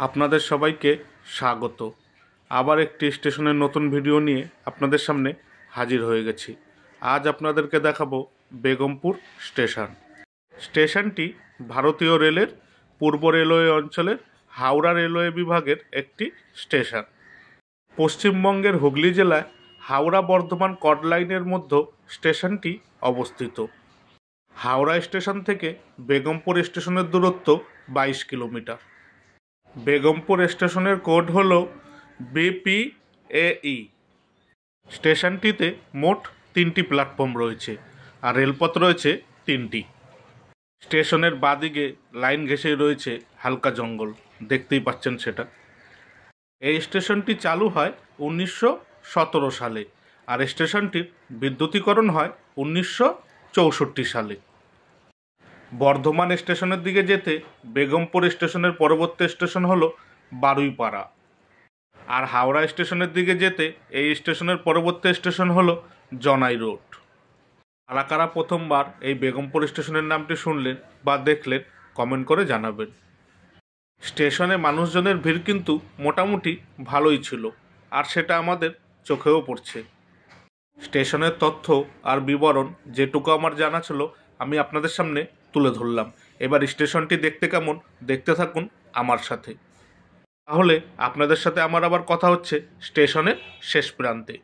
আপনাদের সবাইকে স্বাগত। আবার একটি স্টেশনের নতুন ভিডিও নিয়ে আপনাদের সামনে হাজির হয়ে গেছি। আজ আপনাদেরকে দেখাবো বেগমপুর স্টেশন। স্টেশনটি ভারতীয় রেলের পূর্ব রেলওয়ে অঞ্চলের হাওড়া রেলওয়ে বিভাগের একটি স্টেশন। পশ্চিমবঙ্গের হুগলি জেলায় হাওড়া বর্ধমান কড লাইনের মধ্যে স্টেশনটি অবস্থিত। হাওড়া স্টেশন থেকে বেগমপুর স্টেশনের দূরত্ব 22 কিলোমিটার। বেগমপুর স্টেশনের কোড হল BPAE। স্টেশনটিতে মোট 3টি প্ল্যাটফর্ম রয়েছে আর রেলপথ রয়েছে 3টি। স্টেশনের বাদিকে লাইন ঘেঁষেই রয়েছে হালকা জঙ্গল, দেখতেই পাচ্ছেন সেটা। এই স্টেশনটি চালু হয় 1917 সালে আর স্টেশনটির বিদ্যুতীকরণ হয় 1964 সালে। বর্ধমান স্টেশনের দিকে যেতে বেগমপুর স্টেশনের পরবর্তী স্টেশন হলো বারুইপাড়া, আর হাওড়া স্টেশনের দিকে যেতে এই স্টেশনের পরবর্তী স্টেশন হলো জনাই রোড। কারা কারা প্রথমবার এই বেগমপুর স্টেশনের নামটি শুনলেন বা দেখলেন কমেন্ট করে জানাবেন। স্টেশনে মানুষজনের ভিড় কিন্তু মোটামুটি ভালোই ছিল, আর সেটা আমাদের চোখেও পড়ছে। স্টেশনের তথ্য আর বিবরণ যেটুকু আমার জানা ছিল আমি আপনাদের সামনে তুলে ধরলাম। এবার স্টেশনটি দেখতে কেমন, দেখতে থাকুন আমার সাথে। তাহলে আপনাদের সাথে আমার আবার কথা হচ্ছে স্টেশনের শেষ প্রান্তে।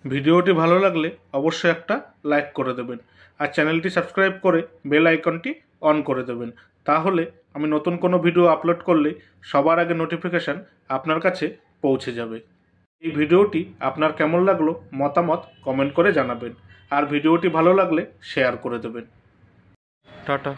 ভিডিওটি ভালো লাগলে অবশ্যই একটা লাইক করে দেবেন আর চ্যানেলটি সাবস্ক্রাইব করে বেল আইকনটি অন করে দেবেন। তাহলে আমি নতুন কোনো ভিডিও আপলোড করলে সবার আগে নোটিফিকেশান আপনার কাছে পৌঁছে যাবে। এই ভিডিওটি আপনার কেমন লাগলো মতামত কমেন্ট করে জানাবেন আর ভিডিওটি ভালো লাগলে শেয়ার করে দেবেন। টাটা।